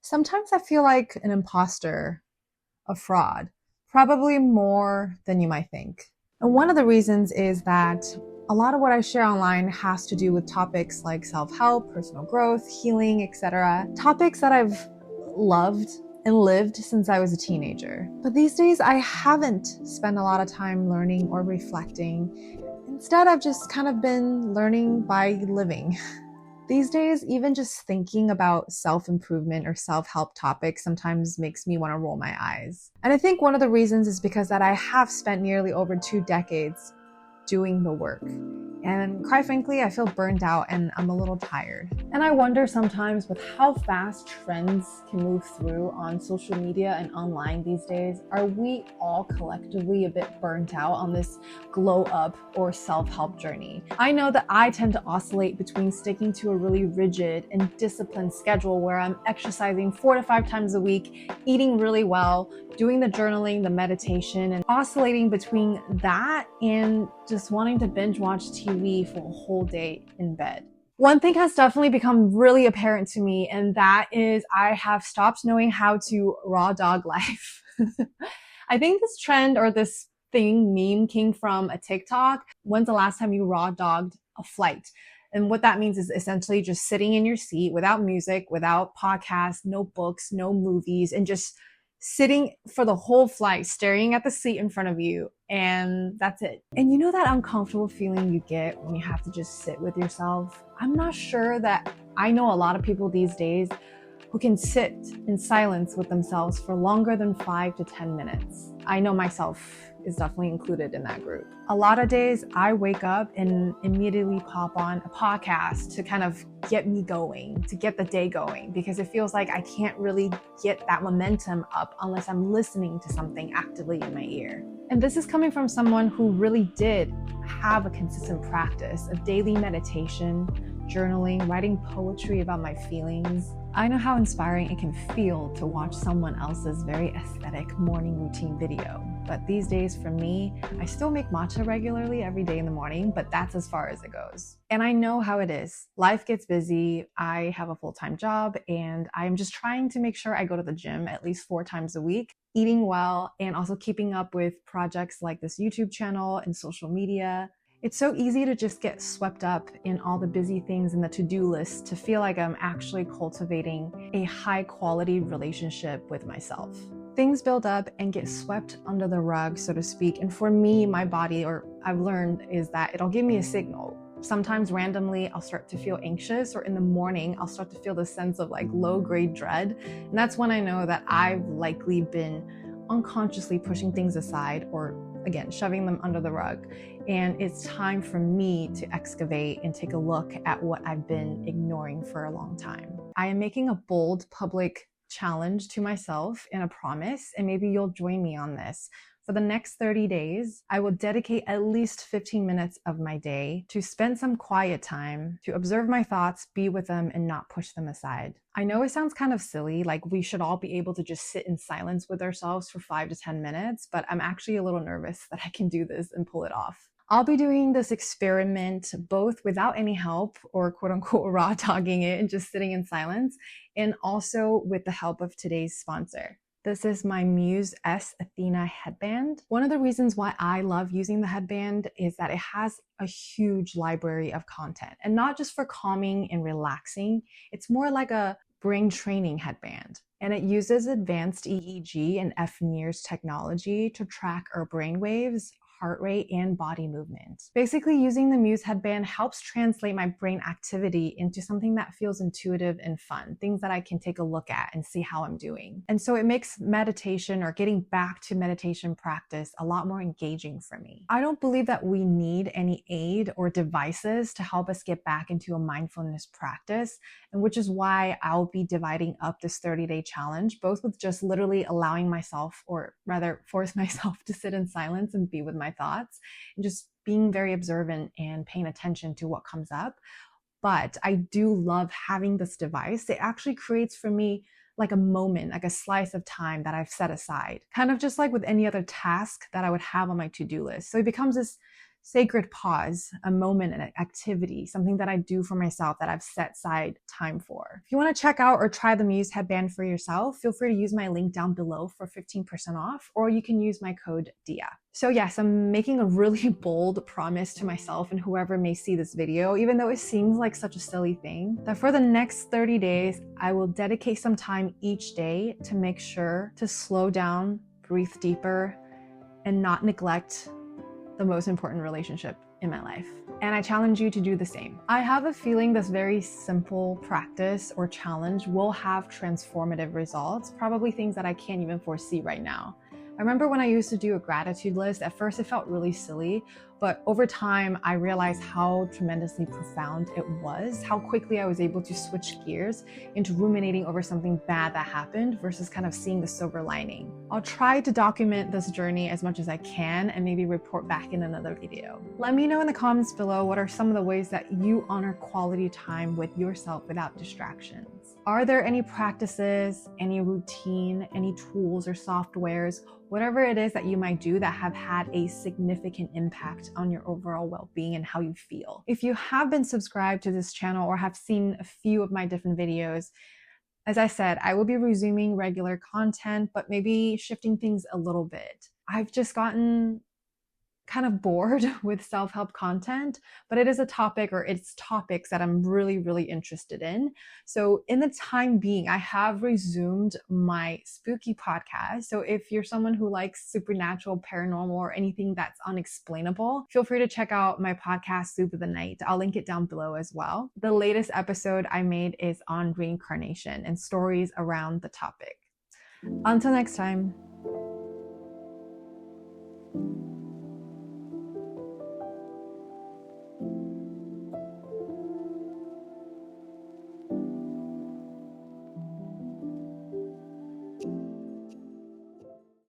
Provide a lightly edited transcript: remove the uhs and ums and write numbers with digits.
Sometimes I feel like an imposter, a fraud, probably more than you might think. And one of the reasons is that a lot of what I share online has to do with topics like self-help, personal growth, healing, etc. Topics that I've loved and lived since I was a teenager. But these days I haven't spent a lot of time learning or reflecting. Instead, I've just kind of been learning by living. These days, even just thinking about self-improvement or self-help topics sometimes makes me want to roll my eyes. And I think one of the reasons is because that I have spent nearly over 2 decades doing the work. And quite frankly, I feel burned out and I'm a little tired. And I wonder sometimes with how fast trends can move through on social media and online these days, are we all collectively a bit burnt out on this glow up or self-help journey? I know that I tend to oscillate between sticking to a really rigid and disciplined schedule where I'm exercising 4 to 5 times a week, eating really well, doing the journaling, the meditation, and oscillating between that and just wanting to binge watch TV for a whole day in bed. One thing has definitely become really apparent to me, and that is I have stopped knowing how to raw dog life. I think this trend or this meme came from a TikTok. When's the last time you raw dogged a flight? And what that means is essentially just sitting in your seat without music, without podcasts, no books, no movies, and just sitting for the whole flight, staring at the seat in front of you, and that's it. And you know that uncomfortable feeling you get when you have to just sit with yourself? I'm not sure that I know a lot of people these days who can sit in silence with themselves for longer than 5 to 10 minutes. I know myself is definitely included in that group. A lot of days I wake up and immediately pop on a podcast to kind of get me going, to get the day going, because it feels like I can't really get that momentum up unless I'm listening to something actively in my ear. And this is coming from someone who really did have a consistent practice of daily meditation, journaling, writing poetry about my feelings. I know how inspiring it can feel to watch someone else's very aesthetic morning routine video. But these days for me, I still make matcha regularly every day in the morning, but that's as far as it goes. And I know how it is. Life gets busy. I have a full-time job and I'm just trying to make sure I go to the gym at least 4 times a week, eating well, and also keeping up with projects like this YouTube channel and social media. It's so easy to just get swept up in all the busy things in the to-do list to feel like I'm actually cultivating a high-quality relationship with myself. Things build up and get swept under the rug, so to speak. And for me, my body, or I've learned, is that it'll give me a signal. Sometimes randomly, I'll start to feel anxious, or in the morning, I'll start to feel this sense of like low-grade dread. And that's when I know that I've likely been unconsciously pushing things aside or, again, shoving them under the rug. And it's time for me to excavate and take a look at what I've been ignoring for a long time. I am making a bold public challenge to myself and a promise, and maybe you'll join me on this. For the next 30 days, I will dedicate at least 15 minutes of my day to spend some quiet time, to observe my thoughts, be with them, and not push them aside. I know it sounds kind of silly, like we should all be able to just sit in silence with ourselves for 5 to 10 minutes, but I'm actually a little nervous that I can do this and pull it off. I'll be doing this experiment both without any help or quote unquote raw dogging it and just sitting in silence, and also with the help of today's sponsor. This is my Muse S Athena headband. One of the reasons why I love using the headband is that it has a huge library of content, and not just for calming and relaxing. It's more like a brain training headband, and it uses advanced EEG and F-NIRS technology to track our brain waves, heart rate, and body movement. Basically, using the Muse headband helps translate my brain activity into something that feels intuitive and fun, things that I can take a look at and see how I'm doing. And so it makes meditation or getting back to meditation practice a lot more engaging for me. I don't believe that we need any aid or devices to help us get back into a mindfulness practice, and which is why I'll be dividing up this 30-day challenge, both with just literally allowing myself, or rather force myself, to sit in silence and be with my thoughts and just being very observant and paying attention to what comes up. But I do love having this device. It actually creates for me like a moment, like a slice of time that I've set aside, kind of just like with any other task that I would have on my to-do list. So it becomes this sacred pause, a moment, an activity, something that I do for myself that I've set aside time for. If you want to check out or try the Muse headband for yourself, feel free to use my link down below for 15% off, or you can use my code DIA. So yes, I'm making a really bold promise to myself and whoever may see this video, even though it seems like such a silly thing, that for the next 30 days, I will dedicate some time each day to make sure to slow down, breathe deeper, and not neglect the most important relationship in my life. And I challenge you to do the same. I have a feeling this very simple practice or challenge will have transformative results, probably things that I can't even foresee right now. I remember when I used to do a gratitude list, at first it felt really silly, but over time I realized how tremendously profound it was, how quickly I was able to switch gears into ruminating over something bad that happened versus kind of seeing the silver lining. I'll try to document this journey as much as I can and maybe report back in another video. Let me know in the comments below what are some of the ways that you honor quality time with yourself without distractions. Are there any practices, any routine, any tools or softwares, whatever it is that you might do that have had a significant impact on your overall well-being and how you feel? If you have been subscribed to this channel or have seen a few of my different videos, as I said, I will be resuming regular content, but maybe shifting things a little bit. I've just gotten kind of bored with self-help content, but it is a topic, or it's topics that I'm really interested in. So in the time being, I have resumed my spooky podcast. So if you're someone who likes supernatural, paranormal, or anything that's unexplainable, feel free to check out my podcast, Soup of the Night. I'll link it down below as well. The latest episode I made is on reincarnation and stories around the topic. Until next time.